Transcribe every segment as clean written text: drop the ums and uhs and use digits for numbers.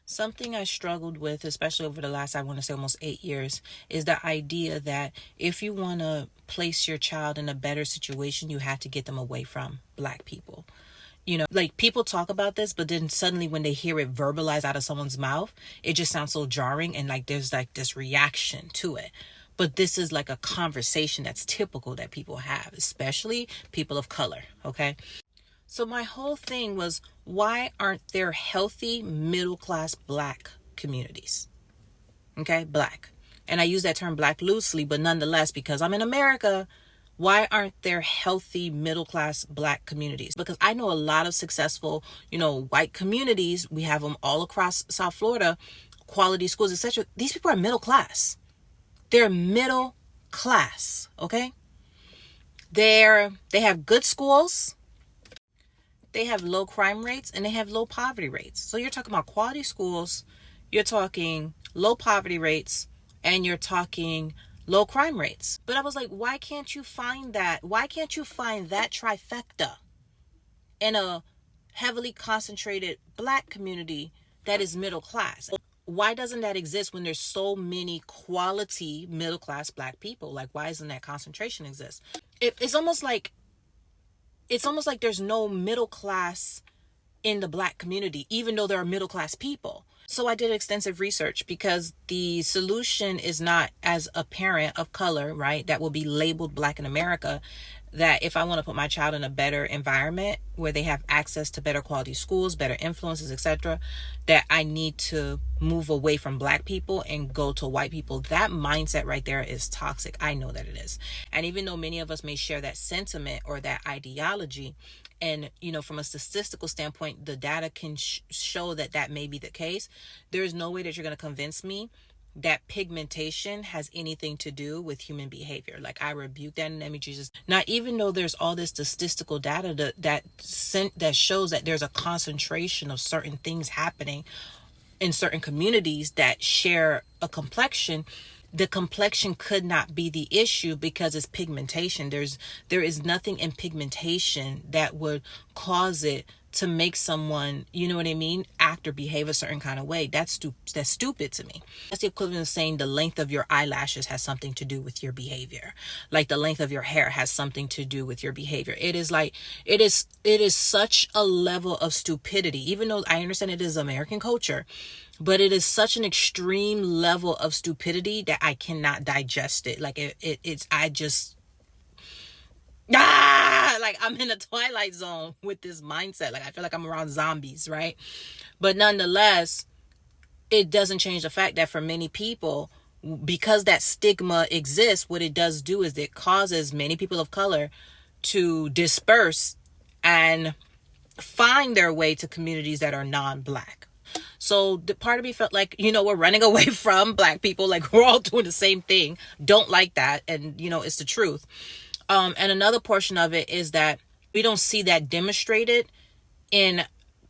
Something I struggled with, especially over the last, I want to say almost 8 years, is the idea that if you want to place your child in a better situation, you have to get them away from Black people. Like people talk about this, but then suddenly when they hear it verbalized out of someone's mouth, it just sounds so jarring and like there's like this reaction to it. But this is like a conversation that's typical that people have, especially people of color, okay? So my whole thing was, why aren't there healthy middle class Black communities? Okay, Black. And I use that term Black loosely, but nonetheless, because I'm in America, why aren't there healthy middle class Black communities? Because I know a lot of successful, white communities. We have them all across South Florida, quality schools, etc. These people are middle class. They're middle class, okay? They have good schools. They have low crime rates and they have low poverty rates. So you're talking about quality schools, you're talking low poverty rates, and you're talking low crime rates. But I was like, why can't you find that? Why can't you find that trifecta in a heavily concentrated Black community that is middle class? Why doesn't that exist when there's so many quality middle class Black people? Like, why doesn't that concentration exist? It's almost like there's no middle class in the Black community, even though there are middle class people. So I did extensive research because the solution is not, as a parent of color, right, that will be labeled Black in America, that if I want to put my child in a better environment where they have access to better quality schools, better influences, etc., that I need to move away from Black people and go to white people. That mindset right there is toxic. I know that it is. And even though many of us may share that sentiment or that ideology, and from a statistical standpoint, the data can show that may be the case, there's no way that you're going to convince me that pigmentation has anything to do with human behavior. Like, I rebuke that in the name of Jesus. Now, even though there's all this statistical data that shows that there's a concentration of certain things happening in certain communities that share a complexion, the complexion could not be the issue because it's pigmentation. There is nothing in pigmentation that would cause it to make someone, you know what I mean, act or behave a certain kind of way. That's stupid to me. That's the equivalent of saying the length of your eyelashes has something to do with your behavior. Like the length of your hair has something to do with your behavior. It is such a level of stupidity, even though I understand it is American culture, but it is such an extreme level of stupidity that I cannot digest it. Like like I'm in a twilight zone with this mindset. Like, I feel like I'm around zombies, right? But nonetheless, it doesn't change the fact that for many people, because that stigma exists, what it does do is it causes many people of color to disperse and find their way to communities that are non-Black. So the part of me felt like, we're running away from Black people. Like, we're all doing the same thing. Don't like that. And, it's the truth. And another portion of it is that we don't see that demonstrated in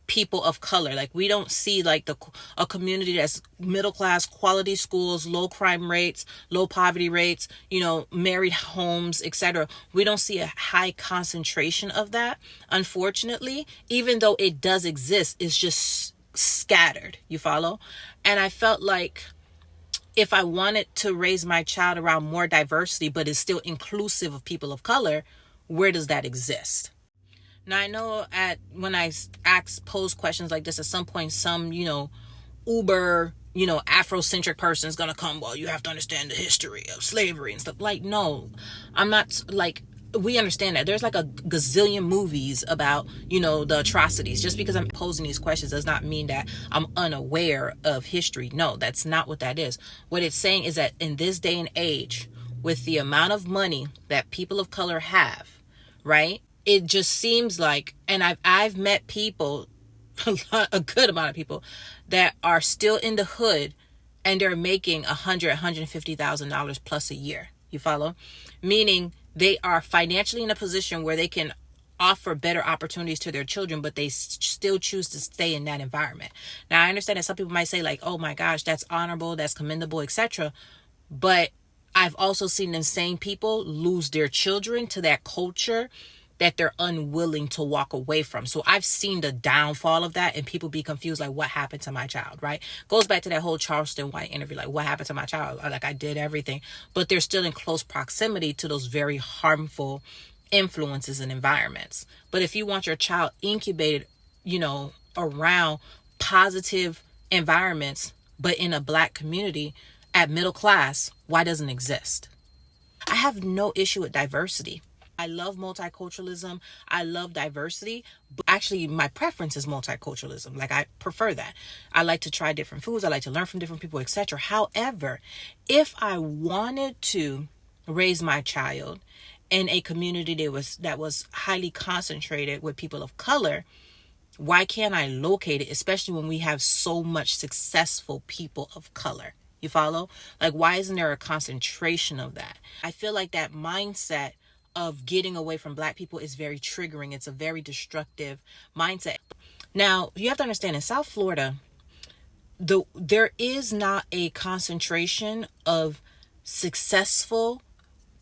people of color. Like, we don't see like a community that's middle class, quality schools, low crime rates, low poverty rates, married homes, etc. We don't see a high concentration of that. Unfortunately, even though it does exist, it's just scattered. You follow? And I felt like, if I wanted to raise my child around more diversity, but is still inclusive of people of color, where does that exist? Now, I know when I pose questions like this, at some point, some, uber, Afrocentric person is going to come, well, you have to understand the history of slavery and stuff. Like, no, I'm not, like, we understand that there's like a gazillion movies about, the atrocities. Just because I'm posing these questions does not mean that I'm unaware of history. No, that's not what that is. What it's saying is that in this day and age, with the amount of money that people of color have, right? It just seems like, and I've met people, a good amount of people that are still in the hood and they're making $150,000 plus a year. You follow? Meaning they are financially in a position where they can offer better opportunities to their children, but they still choose to stay in that environment. Now, I understand that some people might say like, oh my gosh, that's honorable, that's commendable, etc. But I've also seen insane people lose their children to that culture that they're unwilling to walk away from. So I've seen the downfall of that, and people be confused, like, what happened to my child, right? Goes back to that whole Charleston White interview, like, what happened to my child? Like, I did everything, but they're still in close proximity to those very harmful influences and environments. But if you want your child incubated, around positive environments, but in a Black community at middle class, why doesn't it exist? I have no issue with diversity. I love multiculturalism. I love diversity. But actually, my preference is multiculturalism. Like, I prefer that. I like to try different foods. I like to learn from different people, etc. However, if I wanted to raise my child in a community that was highly concentrated with people of color, why can't I locate it, especially when we have so much successful people of color? You follow? Like, why isn't there a concentration of that? I feel like that mindset of getting away from Black people is very triggering. It's a very destructive mindset. Now, you have to understand, in South Florida, there is not a concentration of successful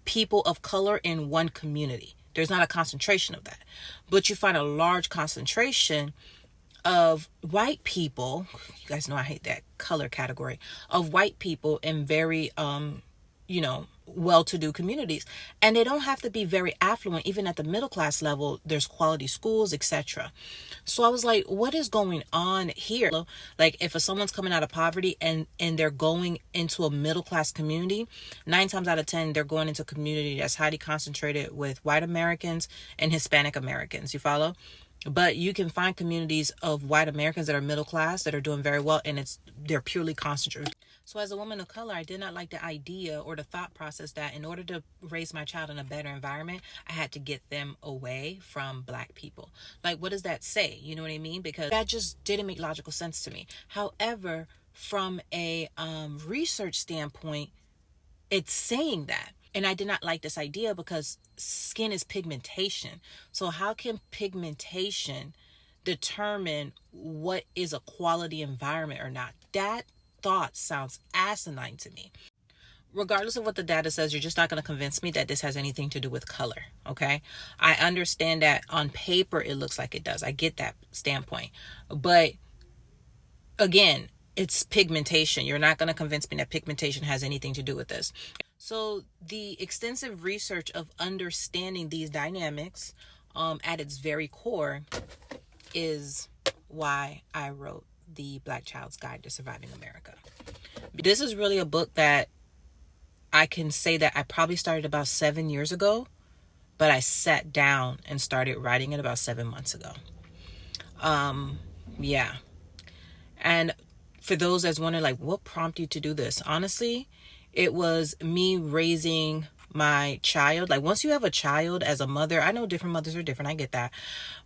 people of color in one community. There's not a concentration of that. But you find a large concentration of white people. You guys know I hate that color category, of white people in very well-to-do communities, and they don't have to be very affluent. Even at the middle class level, there's quality schools, etc. So I was like, what is going on here? Like, if someone's coming out of poverty and they're going into a middle class community, 9 times out of 10 they're going into a community that's highly concentrated with white Americans and Hispanic Americans. You follow? But you can find communities of white Americans that are middle class that are doing very well, and they're purely concentrated. So as a woman of color, I did not like the idea or the thought process that in order to raise my child in a better environment, I had to get them away from Black people. Like, what does that say? You know what I mean? Because that just didn't make logical sense to me. However, from a research standpoint, it's saying that. And I did not like this idea because skin is pigmentation. So how can pigmentation determine what is a quality environment or not? That thought sounds asinine to me. Regardless of what the data says, you're just not going to convince me that this has anything to do with color, okay? I understand that on paper it looks like it does. I get that standpoint. But again, it's pigmentation. You're not going to convince me that pigmentation has anything to do with this. So the extensive research of understanding these dynamics at its very core is why I wrote the Black Child's Guide to Surviving America. This is really a book that I can say that I probably started about 7 years ago, but I sat down and started writing it about 7 months ago. Yeah. And for those that's wondering, like, what prompted you to do this? Honestly, it was me raising my child. Like, once you have a child as a mother, I know different mothers are different, I get that.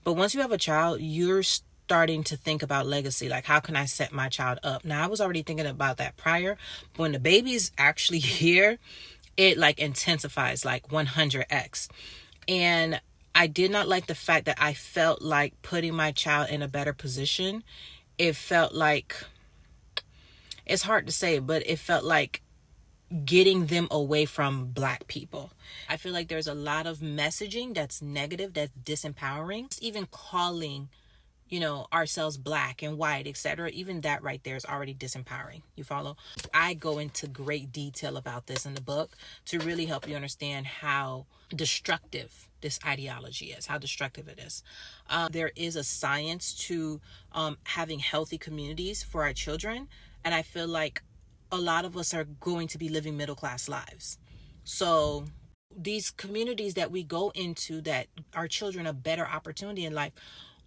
But once you have a child, you're starting to think about legacy. Like, how can I set my child up? Now, I was already thinking about that prior. But when the baby's actually here, it like intensifies like 100x. And I did not like the fact that I felt like putting my child in a better position. It felt like, it's hard to say, but it felt like getting them away from Black people. I feel like there's a lot of messaging that's negative, that's disempowering. Even calling, ourselves Black and white, etc. Even that right there is already disempowering. You follow? I go into great detail about this in the book to really help you understand how destructive this ideology is, how destructive it is. There is a science to having healthy communities for our children. And I feel like a lot of us are going to be living middle class lives. So these communities that we go into that our children a better opportunity in life,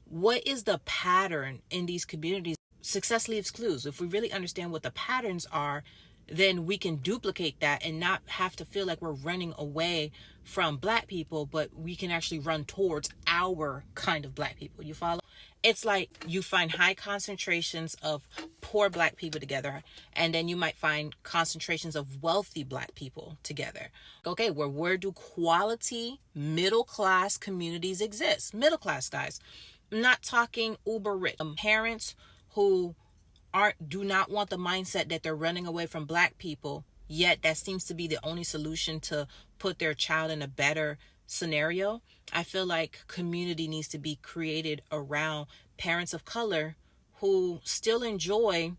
what is the pattern in these communities? Success leaves clues. If we really understand what the patterns are, then we can duplicate that and not have to feel like we're running away from Black people, but we can actually run towards our kind of Black people. You follow? It's like you find high concentrations of poor Black people together, and then you might find concentrations of wealthy Black people together. Okay, where do quality middle class communities exist? Middle class, guys. I'm not talking uber rich. Parents who do not want the mindset that they're running away from Black people, yet that seems to be the only solution to put their child in a better scenario, I feel like community needs to be created around parents of color who still enjoy,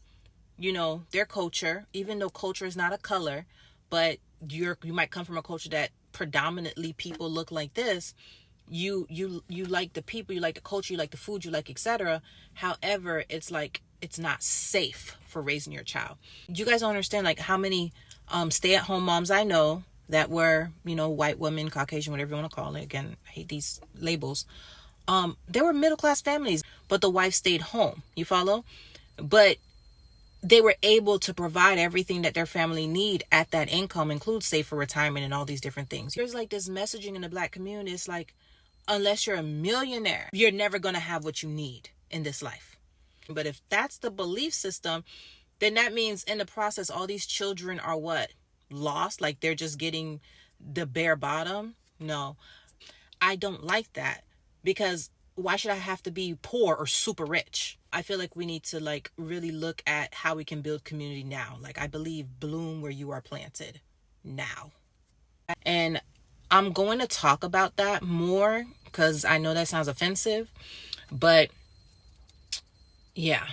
their culture, even though culture is not a color, but you might come from a culture that predominantly people look like this. You like the people, you like the culture, you like the food, you like etc. However, it's like it's not safe for raising your child. You guys don't understand like how many stay-at-home moms I know that were, white women, Caucasian, whatever you want to call it. Again, I hate these labels. They were middle class families, but the wife stayed home. You follow? But they were able to provide everything that their family need at that income, includes save for retirement and all these different things. There's like this messaging in the Black community. It's like, unless you're a millionaire, you're never going to have what you need in this life. But if that's the belief system, then that means in the process, all these children are what? Lost? Like they're just getting the bare bottom? No, I don't like that, because why should I have to be poor or super rich? I feel like we need to like really look at how we can build community now. Like I believe bloom where you are planted now. And I'm going to talk about that more because I know that sounds offensive, but yeah,